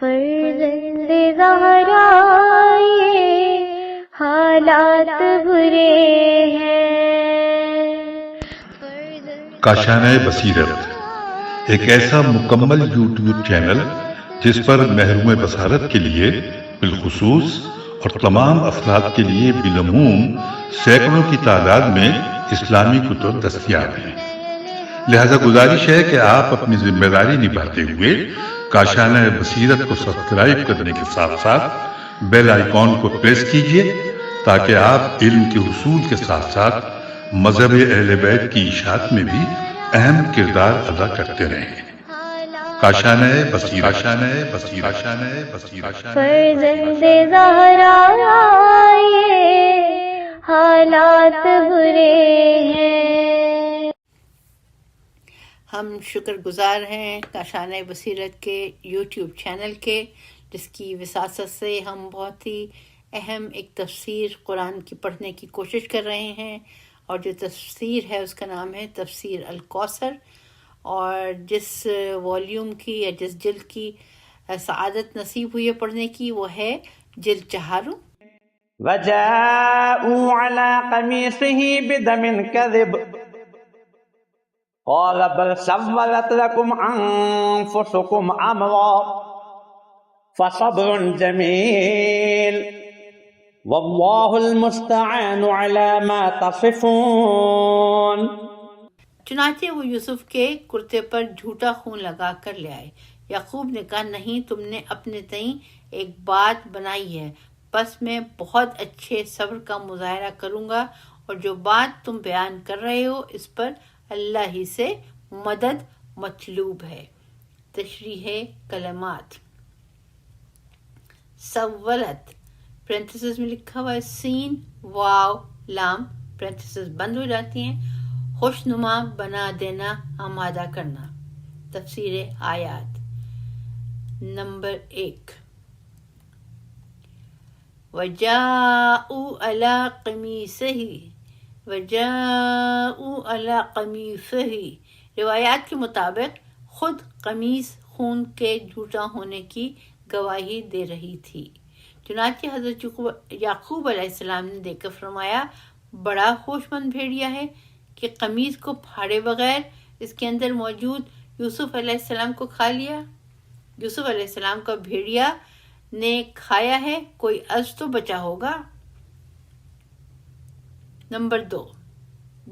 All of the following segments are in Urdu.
فرزند زہرا یہ حالات برے ہیں. کاشانہ بصیرت ایک ایسا مکمل یوٹیوب چینل جس پر محروم بصارت کے لیے بالخصوص اور تمام افراد کے لیے بالعموم سینکڑوں کی تعداد میں اسلامی کتب دستیاب ہیں. لہذا گزارش ہے کہ آپ اپنی ذمہ داری نبھاتے ہوئے کاشانہ بصیرت کو سبسکرائب کرنے کے ساتھ ساتھ بیل آئیکن کو پریس کیجئے تاکہ آپ علم کے حصول کے ساتھ ساتھ مذہب اہل بیت کی اشاعت میں بھی اہم کردار ادا کرتے رہیں. کاشانہ بصیرت. فرزند زہرا یہ حالات برے ہیں. ہم شکر گزار ہیں کاشانہ بصیرت کے یوٹیوب چینل کے، جس کی وساطت سے ہم بہت ہی اہم ایک تفسیر قرآن کی پڑھنے کی کوشش کر رہے ہیں، اور جو تفسیر ہے اس کا نام ہے تفسیر الکوثر، اور جس والیوم کی یا جس جلد کی سعادت نصیب ہوئی ہے پڑھنے کی وہ ہے جلد 4. وجاءوا على قميصه بدم كذب قال بل سولت لكم أنفسكم أمرا فصبر جميل والله المستعان على ما تصفون. چنانچہ وہ یوسف کے کرتے پر جھوٹا خون لگا کر لے آئے. یعقوب نے کہا نہیں، تم نے اپنے تئیں ایک بات بنائی ہے، بس میں بہت اچھے صبر کا مظاہرہ کروں گا، اور جو بات تم بیان کر رہے ہو اس پر اللہ ہی سے مدد مطلوب ہے. تشریح کلمات. سولت پرنتھسس میں لکھا ہوا ہے سین واو لام پرنتھسس بند ہو جاتی ہیں. خوشنما بنا دینا، آمادہ کرنا. تفسیر آیات. نمبر 1. وَجَاءُوا عَلَىٰ قَمِيصِهِ وَجَاءُوا عَلَىٰ قَمِيصِهِ روایات کے مطابق خود قمیص خون کے جھوٹا ہونے کی گواہی دے رہی تھی. چنانچہ حضرت یعقوب علیہ السلام نے دیکھ کر فرمایا بڑا ہوش مند بھیڑیا ہے کہ قمیص کو پھاڑے بغیر اس کے اندر موجود یوسف علیہ السلام کو کھا لیا. یوسف علیہ السلام کا بھیڑیا نے کھایا ہے، کوئی عز تو بچا ہوگا. نمبر 2.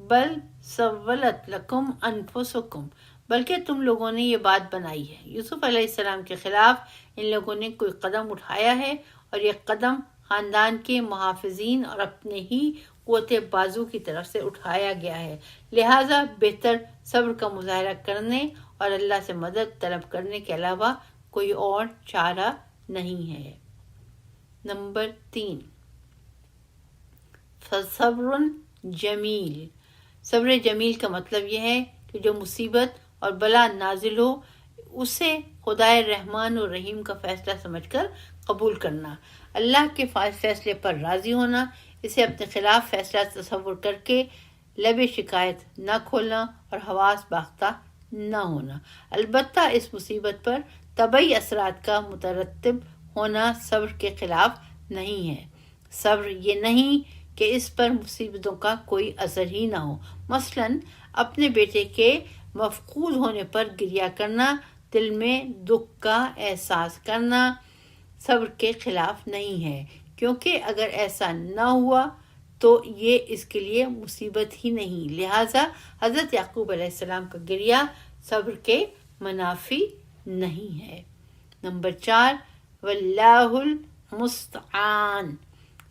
بل سولت لکم انفسکم، بلکہ تم لوگوں نے یہ بات بنائی ہے. یوسف علیہ السلام کے خلاف ان لوگوں نے کوئی قدم اٹھایا ہے، اور یہ قدم خاندان کے محافظین اور اپنے ہی قوت بازو کی طرف سے اٹھایا گیا ہے. لہٰذا بہتر صبر کا مظاہرہ کرنے اور اللہ سے مدد طلب کرنے کے علاوہ کوئی اور چارہ نہیں ہے. نمبر 3. فصبر جمیل. صبر جمیل کا مطلب یہ ہے کہ جو مصیبت اور بلا نازل ہو اسے خدائے رحمان و رحیم کا فیصلہ سمجھ کر قبول کرنا، اللہ کے فیصلے پر راضی ہونا، اسے اپنے خلاف فیصلہ تصور کر کے لب شکایت نہ کھولنا اور حواس باختہ نہ ہونا. البتہ اس مصیبت پر طبعی اثرات کا مترتب ہونا صبر کے خلاف نہیں ہے. صبر یہ نہیں کہ اس پر مصیبتوں کا کوئی اثر ہی نہ ہو. مثلاً اپنے بیٹے کے مفقود ہونے پر گریہ کرنا، دل میں دکھ کا احساس کرنا صبر کے خلاف نہیں ہے، کیونکہ اگر ایسا نہ ہوا تو یہ اس کے لیے مصیبت ہی نہیں. لہٰذا حضرت یعقوب علیہ السلام کا گریہ صبر کے منافی نہیں ہے. نمبر 4. واللہ المستعان.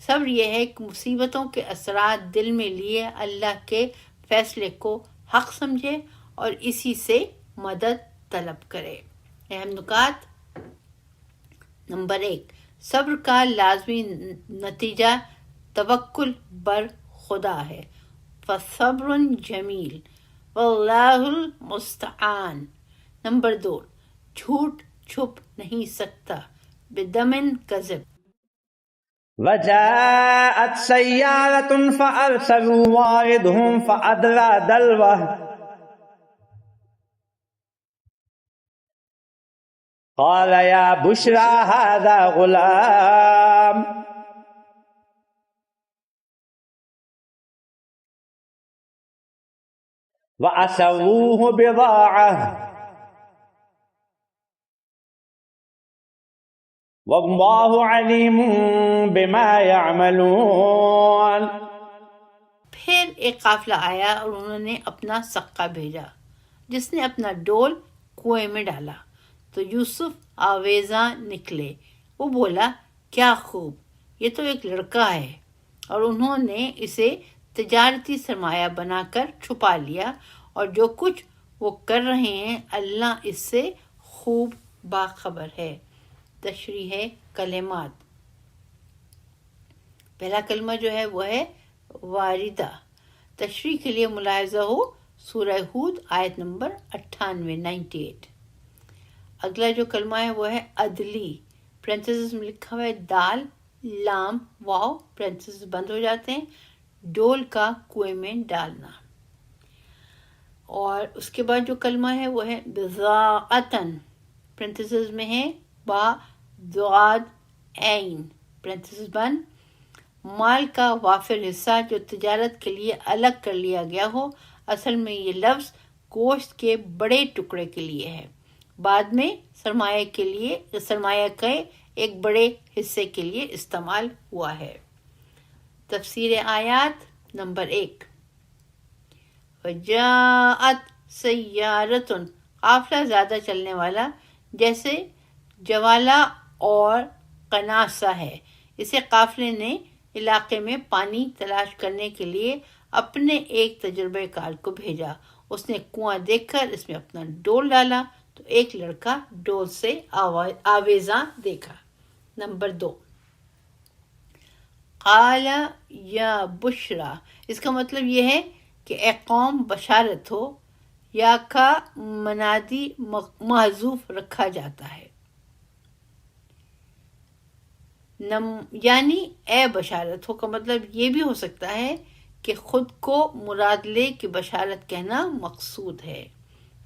صبر یہ ہے کہ مصیبتوں کے اثرات دل میں لیے اللہ کے فیصلے کو حق سمجھے اور اسی سے مدد طلب کرے. اہم نکات. نمبر 1. صبر کا لازمی نتیجہ توکل بر خدا ہے. فصبر جمیل واللہ المستعان. نمبر 2. جھوٹ چھپ نہیں سکتا. بدم کذب. وجاءت سيارة فأرسلوا واردهم فأدلى دلوه قال يا بشرى هذا غلام وأسروه بضاعة والله عليم بما يعملون. پھر ایک قافلہ آیا اور انہوں نے اپنا سقہ بھیجا جس نے اپنا ڈول کنویں میں ڈالا تو یوسف آویزاں نکلے. وہ بولا کیا خوب، یہ تو ایک لڑکا ہے، اور انہوں نے اسے تجارتی سرمایہ بنا کر چھپا لیا، اور جو کچھ وہ کر رہے ہیں اللہ اس سے خوب باخبر ہے. تشریح کلمات. پہلا کلمہ جو ہے وہ ہے واردہ. تشریح کے لیے ملاحظہ ہو سورہ ہود آیت نمبر 98. اگلا جو کلمہ ہے وہ ہے عدلی. پرنتھسز میں لکھا ہوا ہے دال لام واو، پرنتھسز بند ہو جاتے ہیں، ڈول کا کنویں میں ڈالنا. اور اس کے بعد جو کلمہ ہے وہ ہے بضاعتن. پرنتھسز میں ہے با ضاد عین، پرنتھسز بند. مال کا وافر حصہ جو تجارت کے لیے الگ کر لیا گیا ہو. اصل میں یہ لفظ گوشت کے بڑے ٹکڑے کے لیے ہے، بعد میں سرمایہ کے ایک بڑے حصے کے لیے استعمال ہوا ہے. تفسیر آیات نمبر 1. وجاءت سیارتن، قافلہ زیادہ چلنے والا، جیسے جوالا اور قناصہ ہے. اسے قافلے نے علاقے میں پانی تلاش کرنے کے لیے اپنے ایک تجربہ کار کو بھیجا. اس نے کنواں دیکھ کر اس میں اپنا ڈول ڈالا تو ایک لڑکا ڈول سے آویزاں دیکھا. نمبر 2. قال یا بشرا، اس کا مطلب یہ ہے کہ اے قوم بشارت ہو، یا کا منادی محذوف رکھا جاتا ہے، یعنی اے بشارت ہو کا مطلب یہ بھی ہو سکتا ہے کہ خود کو مراد لے کہ بشارت کہنا مقصود ہے.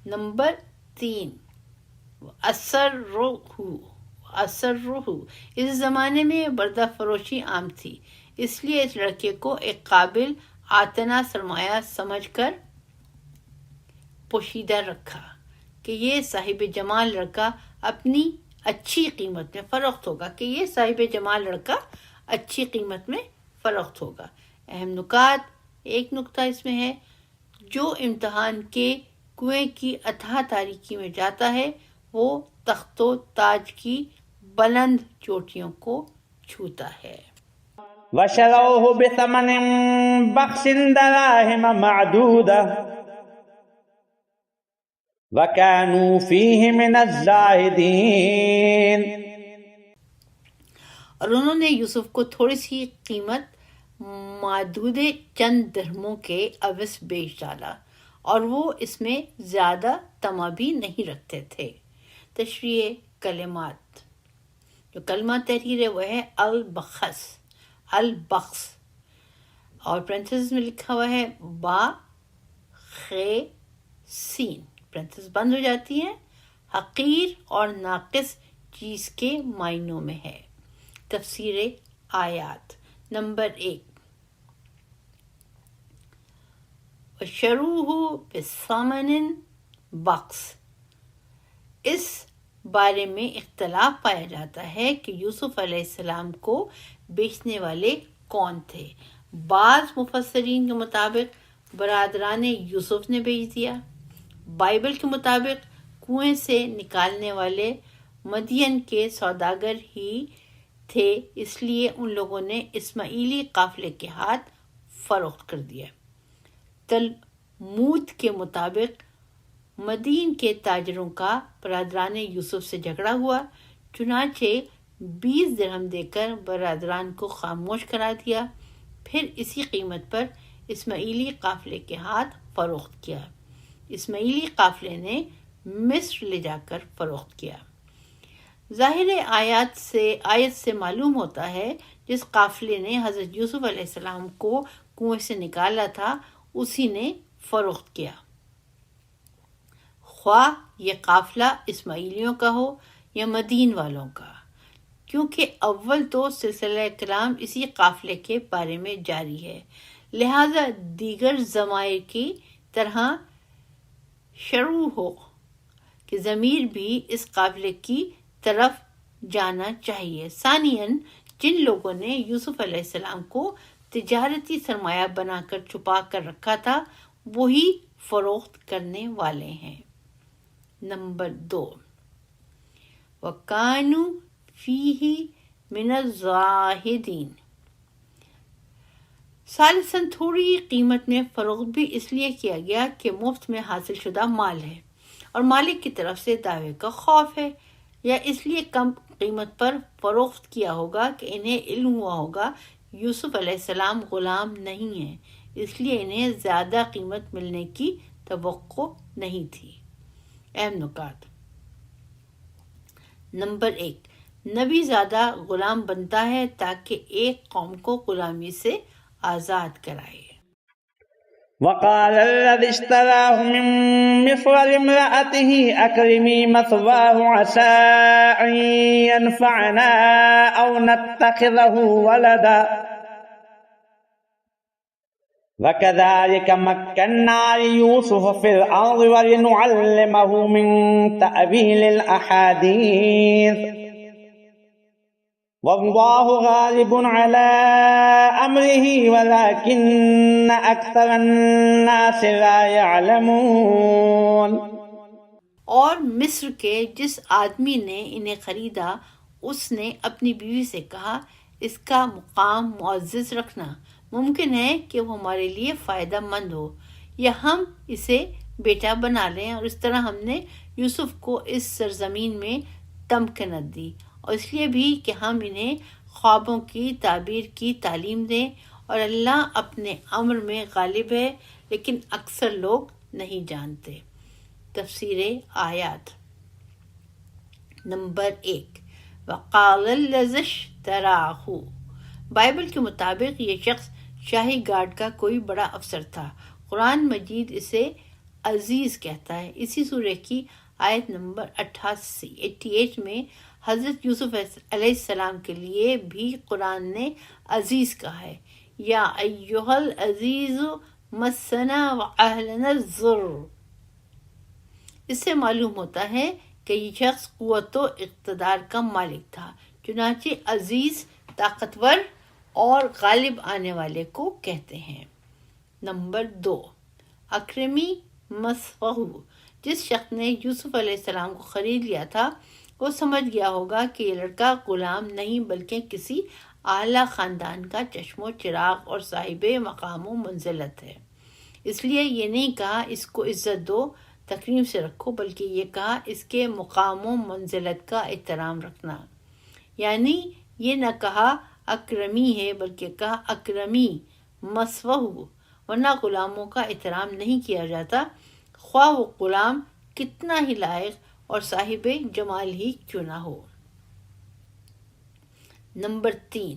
نمبر 3. اسرہ، اس زمانے میں بردہ فروشی عام تھی، اس لیے اس لڑکے کو ایک قابل آتنا سرمایہ سمجھ کر پوشیدہ رکھا کہ یہ صاحب جمال لڑکا اپنی اچھی قیمت میں فروخت ہوگا، اچھی قیمت میں فروخت ہوگا. اہم نکات. ایک نکتہ اس میں ہے، جو امتحان کے کنویں کی اتھاہ تاریکی میں جاتا ہے وہ تخت و تاج کی بلند چوٹیوں کو چھوتا ہے. وشروه بثمن بخس دراهم معدودة وكانوا فيه من الزاهدين. اور انہوں نے یوسف کو تھوڑی سی قیمت معدود چند درہموں کے عوض بیچ ڈالا، اور وہ اس میں زیادہ طمع بھی نہیں رکھتے تھے. تشریح کلمات. جو کلمہ تحریر ہے وہ ہے البخس، اور پرنتھسز میں لکھا ہوا ہے با خے سین، پرنتھسز بند ہو جاتی ہیں. حقیر اور ناقص چیز کے معنوں میں ہے. تفسیر آیات. نمبر 1. وشروہ بثمن بخس. اس بارے میں اختلاف پایا جاتا ہے کہ یوسف علیہ السلام کو بیچنے والے کون تھے. بعض مفسرین کے مطابق برادران یوسف نے بیچ دیا. بائبل کے مطابق کنویں سے نکالنے والے مدین کے سوداگر ہی تھے، اس لیے ان لوگوں نے اسماعیلی قافلے کے ہاتھ فروخت کر دیا. تلمود کے مطابق مدین کے تاجروں کا برادران یوسف سے جھگڑا ہوا، چنانچہ 20 درہم دے کر برادران کو خاموش کرا دیا، پھر اسی قیمت پر اسماعیلی قافلے کے ہاتھ فروخت کیا. اسماعیلی قافلے نے مصر لے جا کر فروخت کیا. ظاہر آیت سے معلوم ہوتا ہے جس قافلے نے حضرت یوسف علیہ السلام کو کنویں سے نکالا تھا اسی نے فروخت کیا، خواہ یہ قافلہ اسماعیلیوں کا ہو یا مدین والوں کا، کیونکہ اول تو سلسلہ کلام اسی قافلے کے بارے میں جاری ہے، لہذا دیگر ضمائر کی طرح شروع ہو کہ ضمیر بھی اس قافلے کی طرف جانا چاہیے۔ ثانیاً جن لوگوں نے یوسف علیہ السلام کو تجارتی سرمایہ بنا کر چھپا کر رکھا تھا وہی فروخت کرنے والے ہیں۔ نمبر 2، وَكَانُوا فِيهِ مِنَ الزَّاهِدِينَ۔ ثالثاً تھوڑی قیمت میں فروخت بھی اس لیے کیا گیا کہ مفت میں حاصل شدہ مال ہے اور مالک کی طرف سے دعوے کا خوف ہے، یا اس لیے کم قیمت پر فروخت کیا ہوگا کہ انہیں علم ہوا ہوگا یوسف علیہ السلام غلام نہیں ہیں، اس لیے انہیں زیادہ قیمت ملنے کی توقع نہیں تھی۔ اہم نکات۔ نمبر 1، نبی زادہ غلام بنتا ہے تاکہ ایک قوم کو غلامی سے آزاد کرائے۔ وقال الذي اشتراه من مصر لامرأته أكرمي مثواه عسى أن ينفعنا أو نتخذه ولدا وكذلك مكنا ليوسف في الأرض ولنعلمه من تأويل الأحاديث والله غالب على أمره ولكن أكثر الناس لا يعلمون۔ اور مصر کے جس آدمی نے انہیں خریدا اس نے اپنی بیوی سے کہا اس کا مقام معزز رکھنا، ممکن ہے کہ وہ ہمارے لیے فائدہ مند ہو یا ہم اسے بیٹا بنا لیں، اور اس طرح ہم نے یوسف کو اس سرزمین میں تمکنت دی، اور اس لیے بھی کہ ہم انہیں خوابوں کی تعبیر کی تعلیم دیں، اور اللہ اپنے امر میں غالب ہے لیکن اکثر لوگ نہیں جانتے۔ تفسیر آیات۔ نمبر 1، وقال الذی اشتراہ۔ بائبل کے مطابق یہ شخص شاہی گارڈ کا کوئی بڑا افسر تھا۔ قرآن مجید اسے عزیز کہتا ہے۔ اسی سورہ کی آیت نمبر 88 میں حضرت یوسف علیہ السلام کے لیے بھی قرآن نے عزیز کہا ہے، یا ایہا العزیز مسنا واہلنا الضر۔ اس سے معلوم ہوتا ہے کہ یہ شخص قوت و اقتدار کا مالک تھا، چنانچہ عزیز طاقتور اور غالب آنے والے کو کہتے ہیں۔ نمبر 2، اکرمی مثوہ۔ جس شخص نے یوسف علیہ السلام کو خرید لیا تھا وہ سمجھ گیا ہوگا کہ یہ لڑکا غلام نہیں بلکہ کسی اعلیٰ خاندان کا چشم و چراغ اور صاحب مقام و منزلت ہے، اس لیے یہ نہیں کہا اس کو عزت دو، تکریم سے رکھو، بلکہ یہ کہا اس کے مقام و منزلت کا احترام رکھنا، یعنی یہ نہ کہا اکرمی ہے بلکہ کہا اکرمی مثوہ، ورنہ غلاموں کا احترام نہیں کیا جاتا، خواہ وہ غلام کتنا ہی لائق اور صاحب جمال ہی کیوں نہ ہو۔ نمبر 3،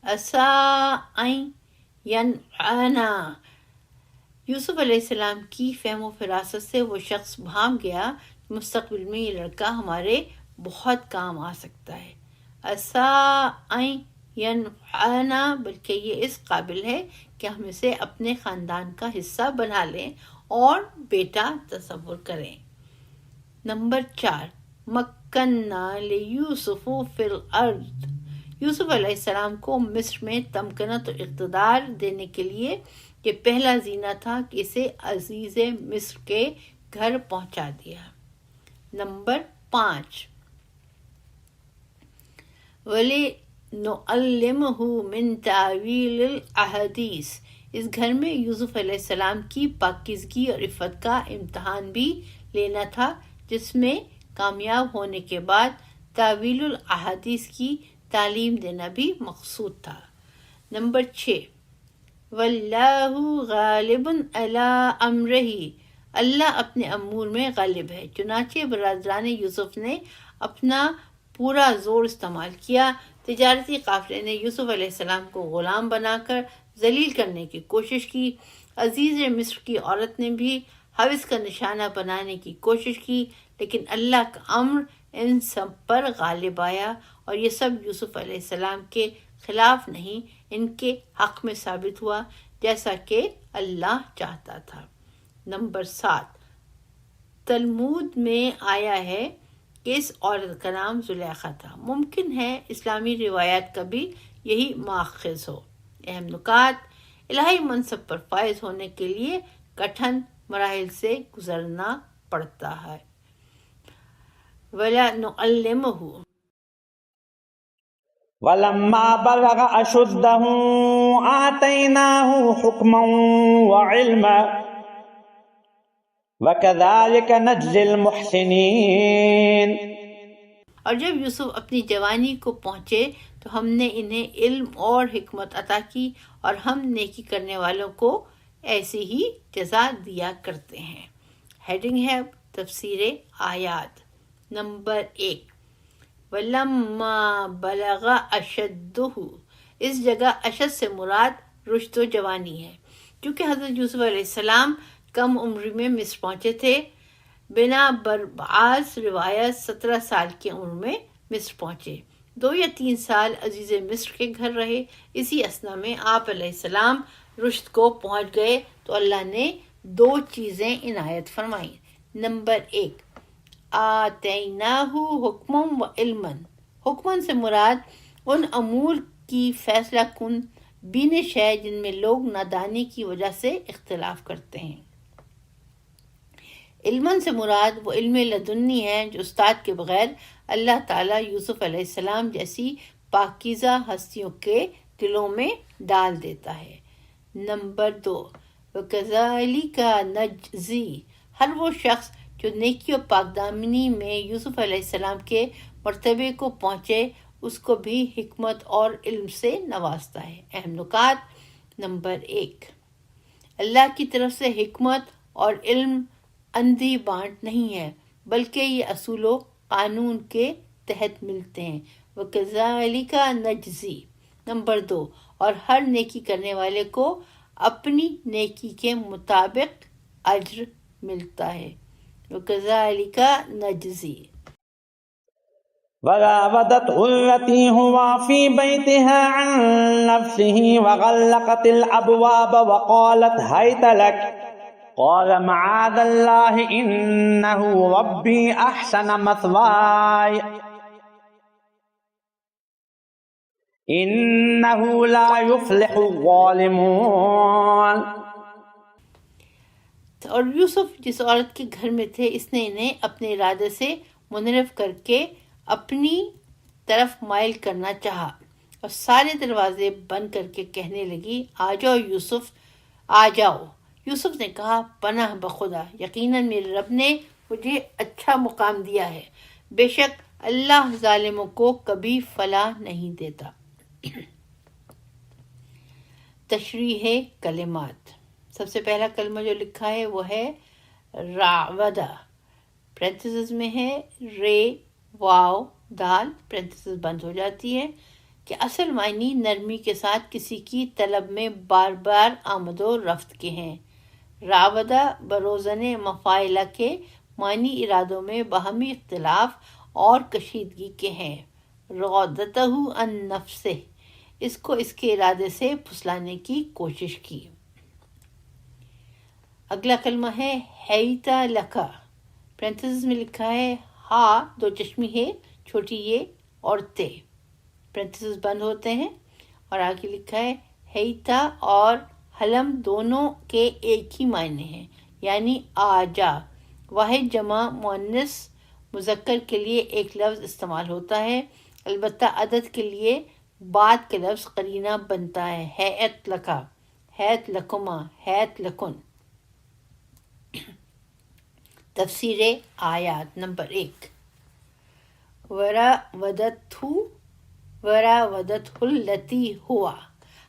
عسیٰ ان ینفعنا۔ یوسف علیہ السلام کی فہم و فراست سے وہ شخص بھانپ گیا کہ مستقبل میں یہ لڑکا ہمارے بہت کام آ سکتا ہے۔ عسیٰ ان ینفعنا، بلکہ یہ اس قابل ہے کہ ہم اسے اپنے خاندان کا حصہ بنا لیں اور بیٹا تصور کریں۔ نمبر 4، مکننا لیوسف فی الارض۔ یوسف علیہ السلام کو مصر میں تمکنت و اقتدار دینے کے لیے یہ پہلا زینہ تھا کہ اسے عزیز مصر کے گھر پہنچا دیا۔ نمبر 5، وَلِنُعَلِّمَهُ مِن تَأْوِيلِ الْأَحَادِيثِ۔ اس گھر میں یوسف علیہ السلام کی پاکیزگی اور عفت کا امتحان بھی لینا تھا، جس میں کامیاب ہونے کے بعد تاویل الاحادیث کی تعلیم دینا بھی مقصود تھا۔ نمبر 6، واللہ غالب علی امرہ۔ اللہ اپنے امور میں غالب ہے، چنانچہ برادران یوسف نے اپنا پورا زور استعمال کیا۔ تجارتی قافلے نے یوسف علیہ السلام کو غلام بنا کر ذلیل کرنے کی کوشش کی۔ عزیز مصر کی عورت نے بھی حوث کا نشانہ بنانے کی کوشش کی، لیکن اللہ کا امر ان سب پر غالب آیا، اور یہ سب یوسف علیہ السلام کے خلاف نہیں، ان کے حق میں ثابت ہوا، جیسا کہ اللہ چاہتا تھا۔ نمبر 7، تلمود میں آیا ہے کہ اس عورت کا نام زلیخا تھا۔ ممکن ہے اسلامی روایات کا بھی یہی ماخذ ہو۔ اہم نکات: الہی منصب پر فائز ہونے کے لیے کٹھن مراحل سے گزرنا پڑتا ہے۔ وَلَنُعَلِّمُهُ وَلَمَّا بَلَغَ أَشُدَّهُ آتَيْنَاهُ حُكْمًا وَعِلْمًا وَكَذَلِكَ نَجْزِي الْمُحْسِنِينَ۔ اور جب یوسف اپنی جوانی کو پہنچے تو ہم نے انہیں علم اور حکمت عطا کی، اور ہم نیکی کرنے والوں کو ایسی ہی جزا دیا کرتے ہیں۔ ہیڈنگ ہے تفسیر آیات۔ نمبر 1، وَلَمَّا بَلَغَ أَشَدُّهُ، اس جگہ اشد سے مراد رشد و جوانی ہے، کیونکہ حضرت یوسف علیہ السلام کم عمری میں مصر پہنچے تھے۔ بنا بعض روایت 17 سال کی عمر میں مصر پہنچے، 2 یا 3 سال عزیز مصر کے گھر رہے۔ اسی اثنا میں آپ علیہ السلام رشد کو پہنچ گئے تو اللہ نے 2 چیزیں عنایت فرمائیں۔ نمبر 1، آتیناہ حکمًا و علمًا، حکمًا سے مراد ان امور کی فیصلہ کن بینش ہے جن میں لوگ نادانی کی وجہ سے اختلاف کرتے ہیں۔ علمًا سے مراد وہ علم لدنی ہے جو استاد کے بغیر اللہ تعالیٰ یوسف علیہ السلام جیسی پاکیزہ ہستیوں کے دلوں میں ڈال دیتا ہے۔ نمبر 2، وَكَذَلِكَ نَجْزِي، ہر وہ شخص جو نیکی و پاکدامنی میں یوسف علیہ السلام کے مرتبے کو پہنچے اس کو بھی حکمت اور علم سے نوازتا ہے۔ اہم نکات۔ نمبر 1، اللہ کی طرف سے حکمت اور علم اندھی بانٹ نہیں ہے، بلکہ یہ اصول و قانون کے تحت ملتے ہیں۔ وَكَذَلِكَ نَجْزِي۔ نمبر 2، اور ہر نیکی کرنے والے کو اپنی نیکی کے مطابق اجر ملتا ہے۔ وَكَذَلِكَ نَجْزِي۔ وراودته التي هو في بيتها عن نفسه وغلقت الأبواب وقالت هيت لك قال معاذ الله إنه ربي أحسن مثواي إنه لا يفلح الظالمون۔ اور یوسف جس عورت کے گھر میں تھے اس نے انہیں اپنے ارادے سے منحرف کر کے اپنی طرف مائل کرنا چاہا، اور سارے دروازے بند کر کے کہنے لگی، آ جاؤ یوسف، آ جاؤ۔ یوسف نے کہا، پناہ بخدا، یقیناً میرے رب نے مجھے اچھا مقام دیا ہے، بے شک اللہ ظالموں کو کبھی فلاح نہیں دیتا۔ تشریح کلمات۔ سب سے پہلا کلمہ جو لکھا ہے وہ ہے راودہ، پرنتھیسز میں ہے رے واو دال، پرنتھیسز بند ہو جاتی ہے، کہ اصل معنی نرمی کے ساتھ کسی کی طلب میں بار بار آمد و رفت کے ہیں۔ راودہ بروزن مفاعلہ کے معنی ارادوں میں باہمی اختلاف اور کشیدگی کے ہیں۔ راودتہ عن نفسہ، اس کو اس کے ارادے سے پھسلانے کی کوشش کی۔ اگلا کلمہ ہے حیتا لکا، پرنتھیسز میں لکھا ہے ہا، 2 چشمی ہے، چھوٹی یہ اور تے، پرنتھیسز بند ہوتے ہیں، اور آگے لکھا ہے حیتا اور حلم دونوں کے ایک ہی معنی ہیں، یعنی آجا۔ واحد جمع مؤنث مذکر کے لیے ایک لفظ استعمال ہوتا ہے، البتہ عدد کے لیے بعد کے لفظ قرینہ بنتا ہے، حیت لکا، حیت لکما، حیت لکن۔ تفسیر آیات۔ نمبر 1، وراودته التي ہوا،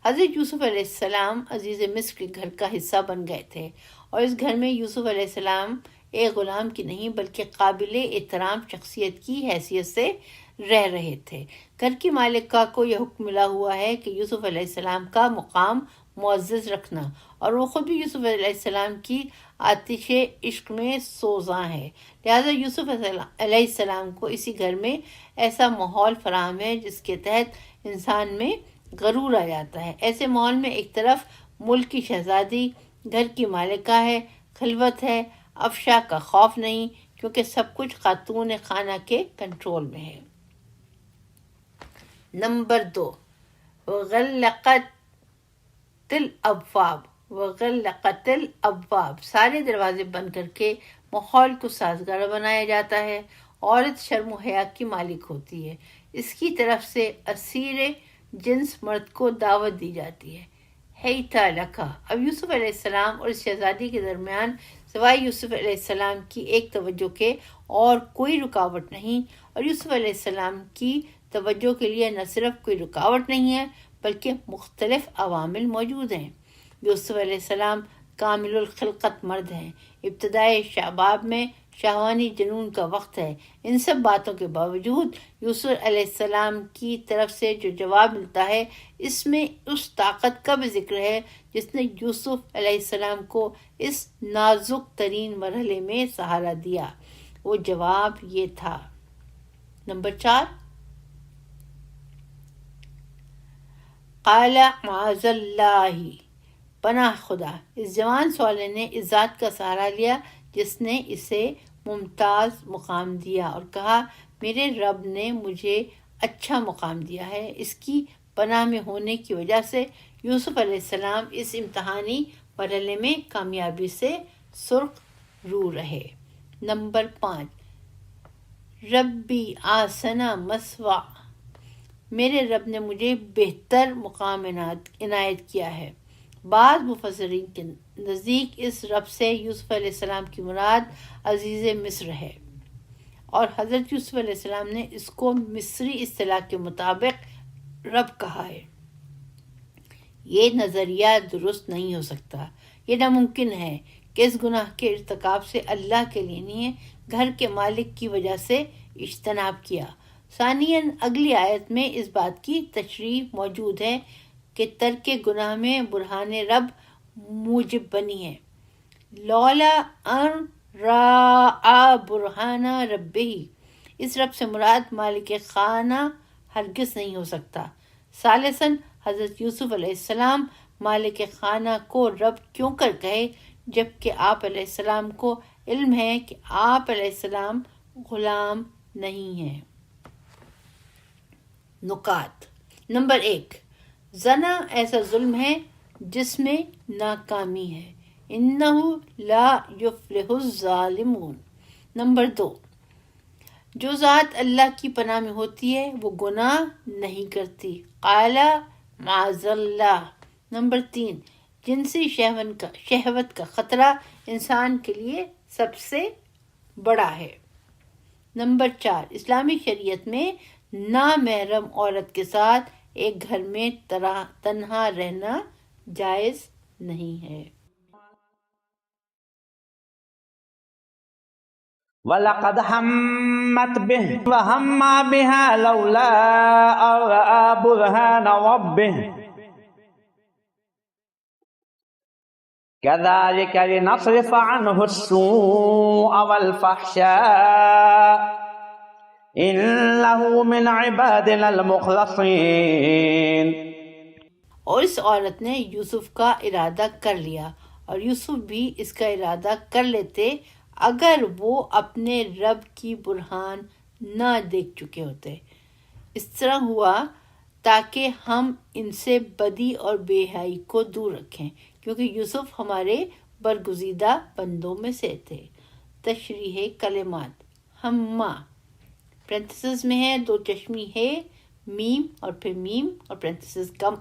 حضرت یوسف علیہ السلام عزیز مصر کے گھر کا حصہ بن گئے تھے، اور اس گھر میں یوسف علیہ السلام ایک غلام کی نہیں بلکہ قابل احترام شخصیت کی حیثیت سے رہ رہے تھے۔ گھر کی مالکہ کو یہ حکم ملا ہوا ہے کہ یوسف علیہ السلام کا مقام معزز رکھنا، اور وہ خود بھی یوسف علیہ السلام کی آتش عشق میں سوزاں ہے، لہذا یوسف علیہ السلام کو اسی گھر میں ایسا ماحول فراہم ہے جس کے تحت انسان میں غرور آ جاتا ہے۔ ایسے ماحول میں ایک طرف ملک کی شہزادی گھر کی مالکہ ہے، خلوت ہے، افشا کا خوف نہیں، کیونکہ سب کچھ خاتون خانہ کے کنٹرول میں ہے۔ نمبر 2، وغلقت الابواب، سارے دروازے بند کر کے ماحول کو سازگار بنایا جاتا ہے۔ عورت شرم و حیا کی مالک ہوتی ہے، اس کی طرف سے اسیر جنس مرد کو دعوت دی جاتی ہے۔ ہیتا لکھا، اب یوسف علیہ السلام اور اس شہزادی کے درمیان سوائے یوسف علیہ السلام کی ایک توجہ کے اور کوئی رکاوٹ نہیں، اور یوسف علیہ السلام کی توجہ کے لیے نہ صرف کوئی رکاوٹ نہیں ہے بلکہ مختلف عوامل موجود ہیں۔ یوسف علیہ السلام کامل الخلقت مرد ہیں، ابتدائے شباب میں شہوانی جنون کا وقت ہے۔ ان سب باتوں کے باوجود یوسف علیہ السلام کی طرف سے جو جواب ملتا ہے اس میں اس طاقت کا بھی ذکر ہے جس نے یوسف علیہ السلام کو اس نازک ترین مرحلے میں سہارا دیا۔ وہ جواب یہ تھا۔ نمبر 4، قال معاذ اللہ، پناہ خدا۔ اس جوان سوالے نے اس ذات کا سہارا لیا جس نے اسے ممتاز مقام دیا، اور کہا میرے رب نے مجھے اچھا مقام دیا ہے۔ اس کی پناہ میں ہونے کی وجہ سے یوسف علیہ السلام اس امتحانی مرحلے میں کامیابی سے سرخ رو رہے۔ نمبر 5، ربی آسنا مسوا، میرے رب نے مجھے بہتر مقام عنایت کیا ہے۔ بعض مفسرین کے نزدیک اس رب سے یوسف علیہ السلام کی مراد عزیز مصر ہے، اور حضرت یوسف علیہ السلام نے اس کو مصری اصطلاح کے مطابق رب کہا ہے۔ یہ نظریہ درست نہیں ہو سکتا۔ یہ ناممکن ہے کہ اس گناہ کے ارتکاب سے اللہ کے لیے نہیں، گھر کے مالک کی وجہ سے اجتناب کیا۔ ثانیاً اگلی آیت میں اس بات کی تشریح موجود ہے کہ ترک گناہ میں برہان رب موجب بنی ہے۔ لولا ان راء برہان ربہ، اس رب سے مراد مالک خانہ ہرگز نہیں ہو سکتا۔ ثالثاً حضرت یوسف علیہ السلام مالک خانہ کو رب کیوں کر کہے جبکہ آپ علیہ السلام کو علم ہے کہ آپ علیہ السلام غلام نہیں ہیں۔ نکات۔ نمبر 1، زنا ایسا ظلم ہے جس میں ناکامی ہے، انہ لا یفلح الظالمون۔ نمبر 2، جو ذات اللہ کی پناہ میں ہوتی ہے وہ گناہ نہیں کرتی، قال معاذ اللہ۔ نمبر 3، جنسی شہوت کا خطرہ انسان کے لیے سب سے بڑا ہے۔ نمبر 4، اسلامی شریعت میں نامحرم عورت کے ساتھ ایک گھر میں تنہا رہنا جائز نہیں ہے۔ وَلَقَدْ هَمَّتْ بِهِ وَهَمَّ بِهَا لَوْلَا أَن رَأَىٰ بُرْهَانَ رَبِّهِ كَذَٰلِكَ لِنَصْرِفَ عَنْهُ السُّوءَ وَالْفَحْشَاءَ إِنَّهُ مِنْ عِبَادِنَا الْمُخْلَصِينَ۔ اور اس عورت نے یوسف کا ارادہ کر لیا، اور یوسف بھی اس کا ارادہ کر لیتے اگر وہ اپنے رب کی برہان نہ دیکھ چکے ہوتے۔ اس طرح ہوا تاکہ ہم ان سے بدی اور بے حیائی کو دور رکھیں، کیونکہ یوسف ہمارے برگزیدہ بندوں میں سے تھے۔ تشریح کلمات۔ ہمہ پرنتھسز میں ہے، دو چشمی ہے، میم اور پھر میم اور پرنتھسز کم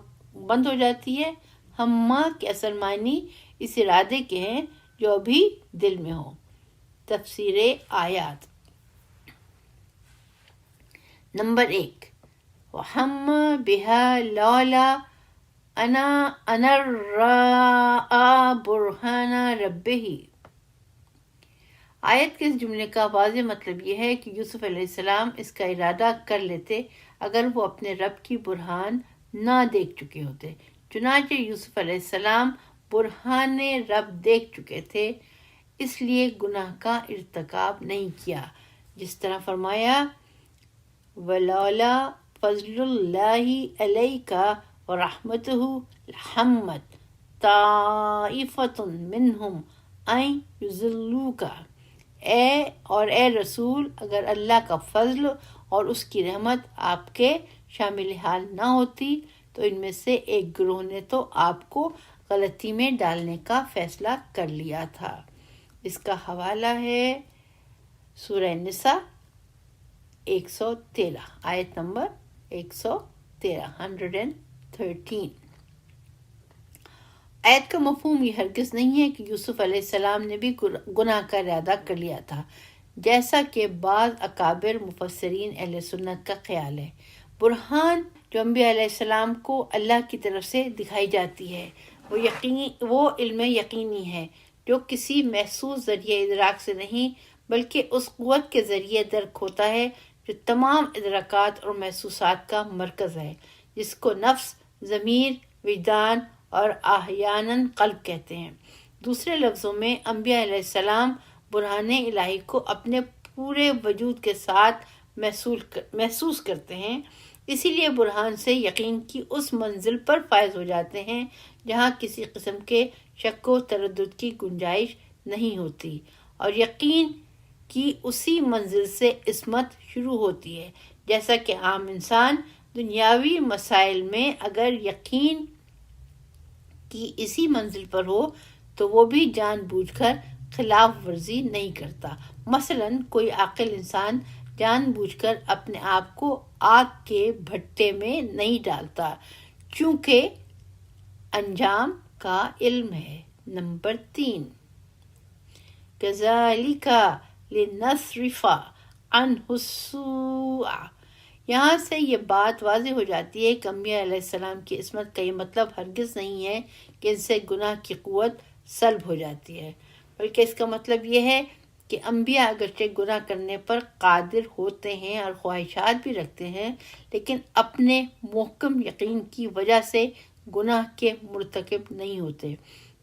بند ہو جاتی ہے۔ ہمہ کے اصل معنی اس ارادے کے ہیں جو ابھی دل میں ہو۔ تفسیر آیات۔ نمبر 1، وَحَمَّ بِهَا لَوْلَا أَن رَأَىٰ بُرْهَانَ رَبِّهِ، آیت کے اس جملے کا واضح مطلب یہ ہے کہ یوسف علیہ السلام اس کا ارادہ کر لیتے اگر وہ اپنے رب کی برہان نہ دیکھ چکے ہوتے۔ چنانچہ یوسف علیہ السلام برہان رب دیکھ چکے تھے، اس لیے گناہ کا ارتکاب نہیں کیا، جس طرح فرمایا وَلَوْلَا فَضْلُ اللَّهِ عَلَيْكَ وَرَحْمَتُهُ لَهَمَّتْ طَائِفَةٌ مِّنْهُمْ أَن يُضِلُّوكَ، اے رسول، اگر اللہ کا فضل اور اس کی رحمت آپ کے شامل حال نہ ہوتی تو ان میں سے ایک گروہ نے تو آپ کو غلطی میں ڈالنے کا فیصلہ کر لیا تھا۔ اس کا حوالہ ہے سورہ نساء 113، آیت نمبر 113۔ آیت کا مفہوم یہ ہرگز نہیں ہے کہ یوسف علیہ السلام نے بھی گناہ کا ارادہ کر لیا تھا، جیسا کہ بعض اکابر مفسرین اہل سنت کا خیال ہے۔ برہان جو انبیاء علیہ السلام کو اللہ کی طرف سے دکھائی جاتی ہے وہ علم یقینی ہے جو کسی محسوس ذریعہ ادراک سے نہیں بلکہ اس قوت کے ذریعے درک ہوتا ہے جو تمام ادراکات اور محسوسات کا مرکز ہے، جس کو نفس، ضمیر، وجدان اور احیاناً قلب کہتے ہیں۔ دوسرے لفظوں میں انبیاء علیہ السلام برہان الہی کو اپنے پورے وجود کے ساتھ محسوس کرتے ہیں، اسی لیے برہان سے یقین کی اس منزل پر فائز ہو جاتے ہیں جہاں کسی قسم کے شک و تردد کی گنجائش نہیں ہوتی، اور یقین کی اسی منزل سے عصمت شروع ہوتی ہے۔ جیسا کہ عام انسان دنیاوی مسائل میں اگر یقین کی اسی منزل پر ہو تو وہ بھی جان بوجھ کر خلاف ورزی نہیں کرتا۔ مثلاً کوئی عاقل انسان جان بوجھ کر اپنے آپ کو آگ کے بھٹے میں نہیں ڈالتا، چونکہ انجام کا علم ہے۔ نمبر 3، كَذَلِكَ لِنَصْرِفَ عَنْهُ السُّوءَ۔ یہاں سے یہ بات واضح ہو جاتی ہے کہ انبیاء علیہ السلام کی عصمت کا یہ مطلب ہرگز نہیں ہے کہ ان سے گناہ کی قوت سلب ہو جاتی ہے، بلکہ اس کا مطلب یہ ہے کہ انبیاء اگرچہ گناہ کرنے پر قادر ہوتے ہیں اور خواہشات بھی رکھتے ہیں، لیکن اپنے محکم یقین کی وجہ سے گناہ کے مرتکب نہیں ہوتے۔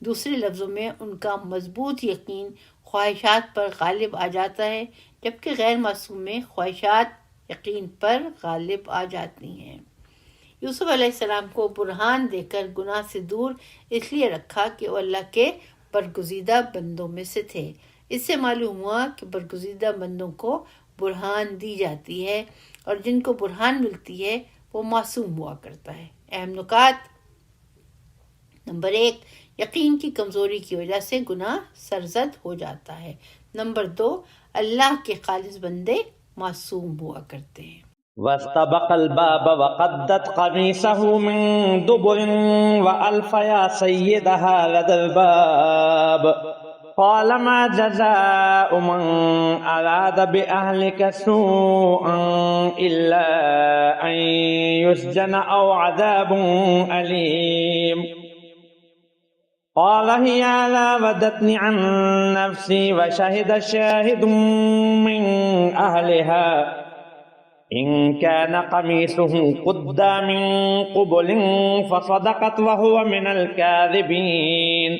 دوسرے لفظوں میں ان کا مضبوط یقین خواہشات پر غالب آ جاتا ہے، جبکہ غیر معصوم میں خواہشات یقین پر غالب آ جاتی ہیں۔ یوسف علیہ السلام کو برہان دے کر گناہ سے دور اس لیے رکھا کہ وہ اللہ کے برگزیدہ بندوں میں سے تھے۔ اس سے معلوم ہوا کہ برگزیدہ بندوں کو برہان دی جاتی ہے، اور جن کو برہان ملتی ہے وہ معصوم ہوا کرتا ہے۔ اہم نکات: نمبر 1، یقین کی کمزوری کی وجہ سے گناہ سرزد ہو جاتا ہے۔ نمبر 2، اللہ کے خالص بندے معصوم ہوا کرتے ہیں۔ واستبق الباب وقدت قميصه من دبر وألف يا سيدها لدى الباب قال ما جزاء من أراد بأهلك سوءا إلا أن يسجن أو عذاب أليم قال هي راودتني عن نفسي وشهد شاهد من أهلها إن كان قميصه قد من قبل فصدقت وهو من الكاذبين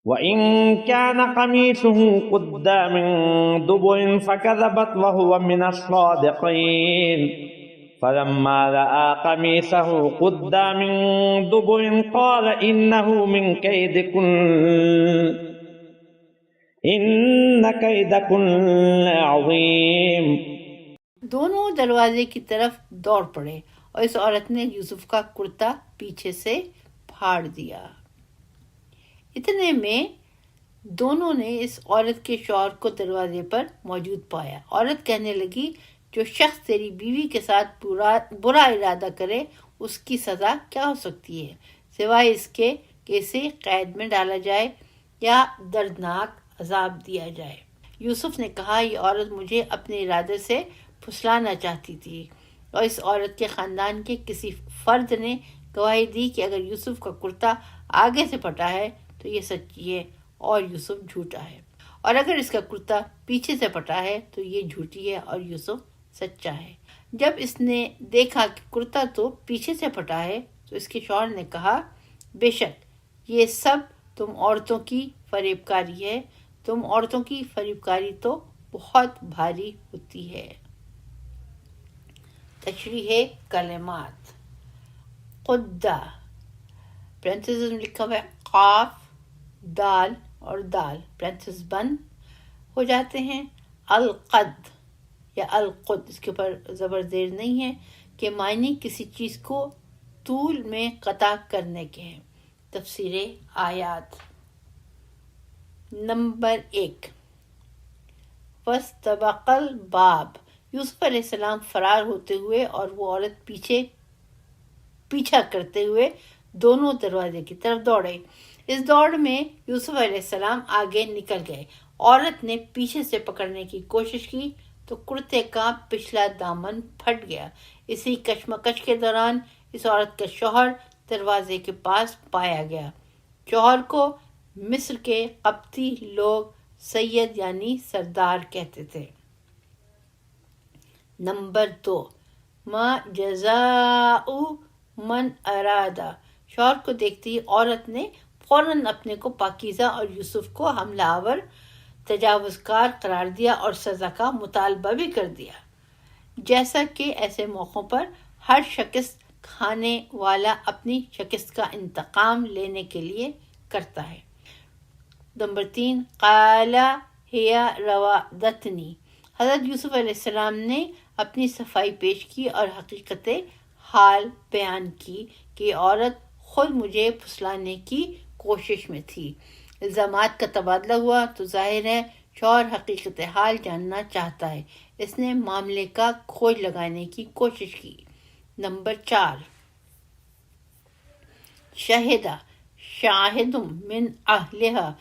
وإن كان قميصه قد من دبر فكذبت وهو من الصادقين فلما رأى قميصه قد من دبر قال إنه من كيدكن إن كيدكن عظيم۔ دونوں دروازے کی طرف دوڑ پڑے اور اس عورت نے یوسف کا کرتا پیچھے سے پھاڑ دیا۔ اتنے میں دونوں نے اس عورت کے شوہر کو دروازے پر موجود پایا۔ عورت کہنے لگی، جو شخص تیری بیوی کے ساتھ برا ارادہ کرے اس کی سزا کیا ہو سکتی ہے سوائے اس کے کہ اسے قید میں ڈالا جائے یا دردناک عذاب دیا جائے۔ یوسف نے کہا، یہ عورت مجھے اپنے ارادے سے پھسلانا چاہتی تھی، اور اس عورت کے خاندان کے کسی فرد نے گواہی دی کہ اگر یوسف کا کرتا آگے سے پھٹا ہے تو یہ سچی ہے اور یوسف جھوٹا ہے، اور اگر اس کا کرتا پیچھے سے پھٹا ہے تو یہ جھوٹی ہے اور یوسف سچا ہے۔ جب اس نے دیکھا کہ کرتا تو پیچھے سے پھٹا ہے تو اس کے شوہر نے کہا، بے شک یہ سب تم عورتوں کی فریب کاری ہے، تم عورتوں کی فریب کاری تو بہت بھاری ہوتی ہے۔ تشریح کلمات، قدہ پرنتھیسز میں لکھا ہوا ہے قاف، دال اور دال پرنتھیسز بند ہو جاتے ہیں۔ القد یا القد، اس کے اوپر زبر زیر نہیں ہے، کہ معنی کسی چیز کو طول میں قطع کرنے کے ہیں۔ تفسیر آیات، نمبر 1، وَاسْتَبَقَ الْبَابَ، یوسف علیہ السلام فرار ہوتے ہوئے اور وہ عورت پیچھا کرتے ہوئے دونوں دروازے کی طرف دوڑے۔ اس دوڑ میں یوسف علیہ السلام آگے نکل گئے، عورت نے پیچھے سے پکڑنے کی کوشش کی تو کرتے کا پچھلا دامن پھٹ گیا۔ اسی کشمکش کے دوران اس عورت کا شوہر دروازے کے پاس پایا گیا۔ شوہر کو مصر کے قبطی لوگ سید یعنی سردار کہتے تھے۔ نمبر 2، ما جزاء من ارادہ، شوہر کو دیکھتی ہی عورت نے فوراً اپنے کو پاکیزہ اور یوسف کو حملہ آور تجاوز کار قرار دیا اور سزا کا مطالبہ بھی کر دیا، جیسا کہ ایسے موقعوں پر ہر شکست کھانے والا اپنی شکست کا انتقام لینے کے لیے کرتا ہے۔ نمبر 3، قال ہی راودتنی، حضرت یوسف علیہ السلام نے اپنی صفائی پیش کی اور حقیقت حال بیان کی کہ یہ عورت خود مجھے پھسلانے کی کوشش میں تھی۔ الزامات کا تبادلہ ہوا تو ظاہر ہے شوہر حقیقت حال جاننا چاہتا ہے، اس نے معاملے کا کھوج لگانے کی کوشش کی۔ نمبر 4، شاہد من اہلہا،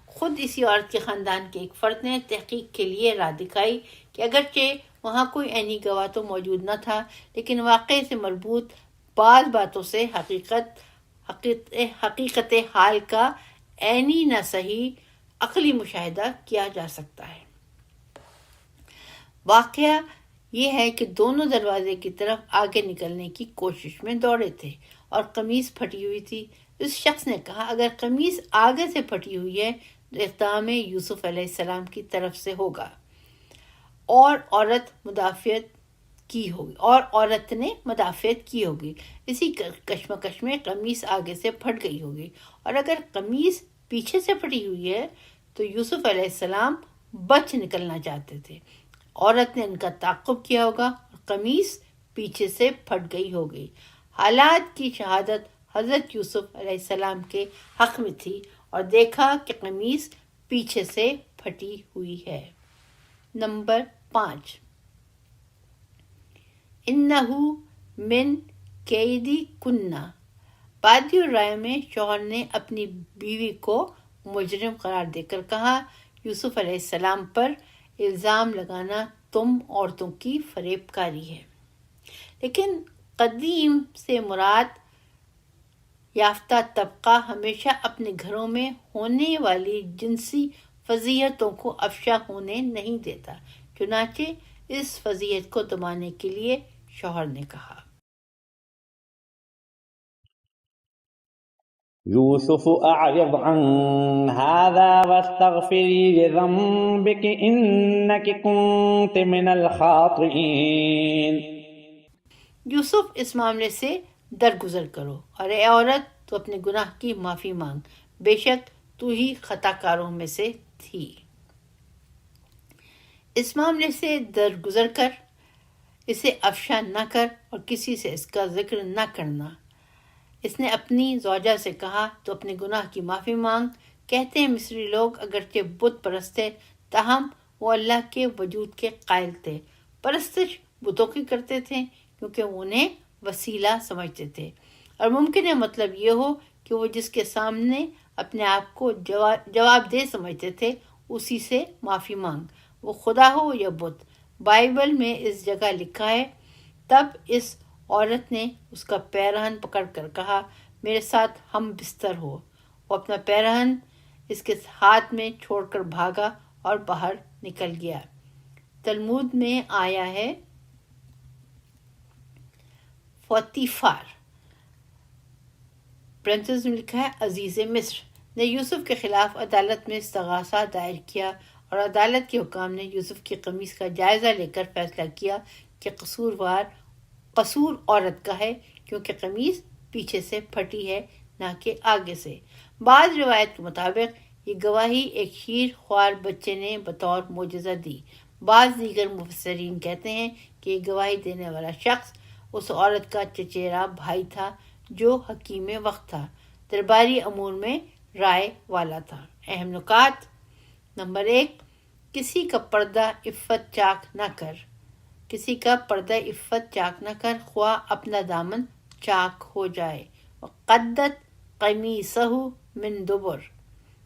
خود اسی عورت کے خاندان کے ایک فرد نے تحقیق کے لیے رائے دکھائی کہ اگرچہ وہاں کوئی عینی گواہ تو موجود نہ تھا، لیکن واقعے سے مربوط بعض باتوں سے حقیقت حال کا عینی نہ صحیح عقلی مشاہدہ کیا جا سکتا ہے۔ واقعہ یہ ہے کہ دونوں دروازے کی طرف آگے نکلنے کی کوشش میں دوڑے تھے اور قمیص پھٹی ہوئی تھی۔ اس شخص نے کہا، اگر قمیص آگے سے پھٹی ہوئی ہے تو اقدام یوسف علیہ السلام کی طرف سے ہوگا اور عورت نے مدافعت کی ہوگی۔ اسی کشمکش میں قمیص آگے سے پھٹ گئی ہوگی، اور اگر قمیص پیچھے سے پھٹی ہوئی ہے تو یوسف علیہ السلام بچ نکلنا چاہتے تھے، عورت نے ان کا تعاقب کیا ہوگا اور قمیص پیچھے سے پھٹ گئی ہوگی۔ حالات کی شہادت حضرت یوسف علیہ السلام کے حق میں تھی اور دیکھا کہ قمیص پیچھے سے پھٹی ہوئی ہے۔ نمبر 5، انہو من کیدی کنہ، بادی الرائے میں شوہر نے اپنی بیوی کو مجرم قرار دے کر کہا، یوسف علیہ السلام پر الزام لگانا تم عورتوں کی فریب کاری ہے۔ لیکن قدیم سے مراد یافتہ طبقہ ہمیشہ اپنے گھروں میں ہونے والی جنسی فضیحتوں کو افشا ہونے نہیں دیتا، چنانچہ اس فضیحت کو دبانے کے لیے شوہر نے کہا، یوسف اعرض عن هذا واستغفری لذنبک انک کنت من الخاطئین، یوسف اس معاملے سے درگزر کرو اور اے عورت تو اپنے گناہ کی معافی مانگ، بے شک تو ہی خطا کاروں میں سے تھی۔ اس معاملے سے درگزر کر، اسے افشا نہ کر اور کسی سے اس کا ذکر نہ کرنا۔ اس نے اپنی زوجہ سے کہا تو اپنے گناہ کی معافی مانگ۔ کہتے ہیں مصری لوگ اگرچہ بت پرست تھے تاہم وہ اللہ کے وجود کے قائل تھے، پرستش بتوں کی کرتے تھے کیونکہ انہیں وسیلہ سمجھتے تھے، اور ممکن ہے مطلب یہ ہو کہ وہ جس کے سامنے اپنے آپ کو جواب دہ سمجھتے تھے اسی سے معافی مانگ، وہ خدا ہو یا بت۔ بائبل میں اس جگہ لکھا ہے، تب اس عورت نے اس کا پیرہن پکڑ کر کہا، میرے ساتھ ہم بستر ہو۔ وہ اپنا پیرہن اس کے ہاتھ میں چھوڑ کر بھاگا اور باہر نکل گیا۔ تلمود میں آیا ہے فوتیفار پرنسس میں لکھا ہے عزیز مصر نے یوسف کے خلاف عدالت میں استغاثہ دائر کیا اور عدالت کے حکام نے یوسف کی قمیص کا جائزہ لے کر فیصلہ کیا کہ قصور عورت کا ہے، کیونکہ قمیص پیچھے سے پھٹی ہے نہ کہ آگے سے۔ بعض روایت کے مطابق یہ گواہی ایک شیر خوار بچے نے بطور معجزہ دی۔ بعض دیگر مفسرین کہتے ہیں کہ یہ گواہی دینے والا شخص اس عورت کا چچیرا بھائی تھا جو حکیم وقت تھا، درباری امور میں رائے والا تھا۔ اہم نکات: نمبر 1، کسی کا پردہ عفت چاک نہ کر۔ کسی کا پردہ عفت چاک نہ کر، خواہ اپنا دامن چاک ہو جائے۔ قدت قمیصہ من دبر۔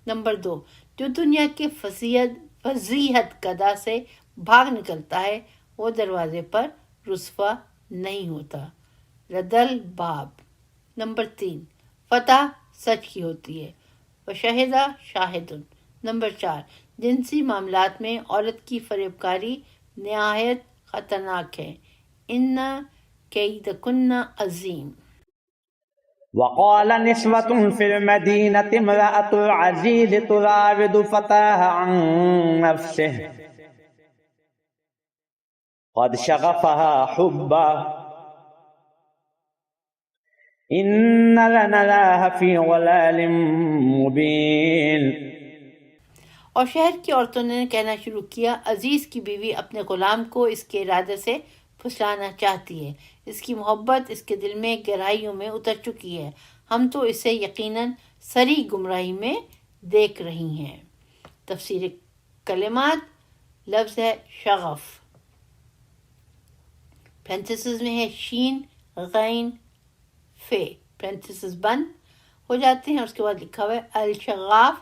نمبر 2، جو دنیا کے فضیحت کدا سے بھاگ نکلتا ہے وہ دروازے پر رسوا نہیں ہوتا۔ ردل باب۔ نمبر 3، فتح سچ کی ہوتی ہے۔ وشہدہ شاہدن۔ نمبر 4، جنسی معاملات میں عورت کی فریب کاری نہایت خطرناک ہے۔ ان کیدکن عظیم۔ وقال نسوة في المدينة امرأة العزيز تراود فتاها عن نفسه قد شغفها حبا إن لنراها في ضلال مبين۔ اور شہر کی عورتوں نے کہنا شروع کیا، عزیز کی بیوی اپنے غلام کو اس کے ارادے سے پھسلانا چاہتی ہے، اس کی محبت اس کے دل میں گہرائیوں میں اتر چکی ہے، ہم تو اسے یقیناً سری گمراہی میں دیکھ رہی ہیں۔ تفسیر کلمات، لفظ ہے شغف، پرنتھسز میں ہے شین غین فے، پرنتھسز بند ہو جاتے ہیں، اور اس کے بعد لکھا ہوا ہے الشغاف،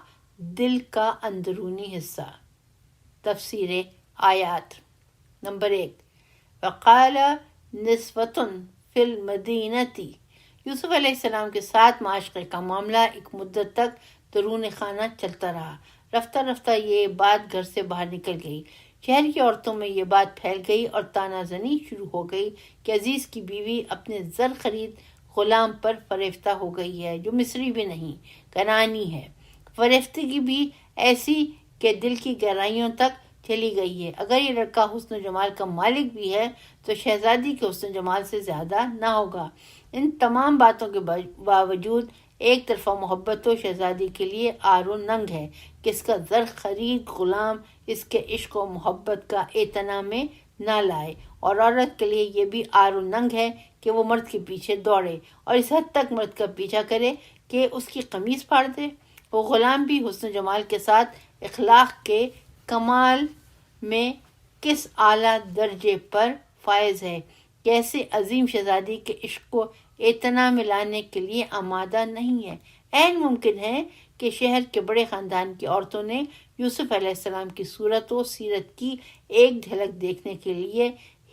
دل کا اندرونی حصہ۔ تفسیر آیات۔ نمبر 1، وقال نسوۃ فی المدینۃ۔ یوسف علیہ السلام کے ساتھ معاشرے کا معاملہ ایک مدت تک درون خانہ چلتا رہا۔ رفتہ رفتہ یہ بات گھر سے باہر نکل گئی، شہر کی عورتوں میں یہ بات پھیل گئی اور تانا زنی شروع ہو گئی کہ عزیز کی بیوی اپنے زر خرید غلام پر فریفتہ ہو گئی ہے جو مصری بھی نہیں، کنعانی ہے۔ فریفتگی بھی ایسی کہ دل کی گہرائیوں تک چلی گئی ہے۔ اگر یہ لڑکا حسن و جمال کا مالک بھی ہے تو شہزادی کے حسن و جمال سے زیادہ نہ ہوگا۔ ان تمام باتوں کے باوجود ایک طرفہ محبت تو شہزادی کے لیے آر و ننگ ہے کہ اس کا زر خرید غلام اس کے عشق و محبت کا اعتنا میں نہ لائے، اور عورت کے لیے یہ بھی آر و ننگ ہے کہ وہ مرد کے پیچھے دوڑے اور اس حد تک مرد کا پیچھا کرے کہ اس کی قمیص پھاڑ دے۔ وہ غلام بھی حسن و جمال کے ساتھ اخلاق کے کمال میں کس اعلیٰ درجے پر فائز ہے، کیسے عظیم شہزادی کے عشق کو اعتنا میں لانے کے لیے آمادہ نہیں ہے۔ عین ممکن ہے کہ شہر کے بڑے خاندان کی عورتوں نے یوسف علیہ السلام کی صورت و سیرت کی ایک جھلک دیکھنے کے لیے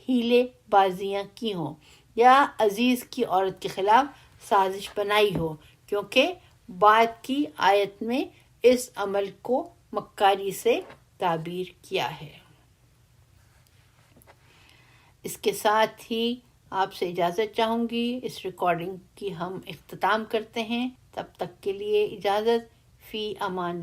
ہیلے بازیاں کی ہوں، یا عزیز کی عورت کے خلاف سازش بنائی ہو، کیونکہ بعد کی آیت میں اس عمل کو مکاری سے تعبیر کیا ہے۔ اس کے ساتھ ہی آپ سے اجازت چاہوں گی، اس ریکارڈنگ کی ہم اختتام کرتے ہیں۔ تب تک کے لیے اجازت، فی امان۔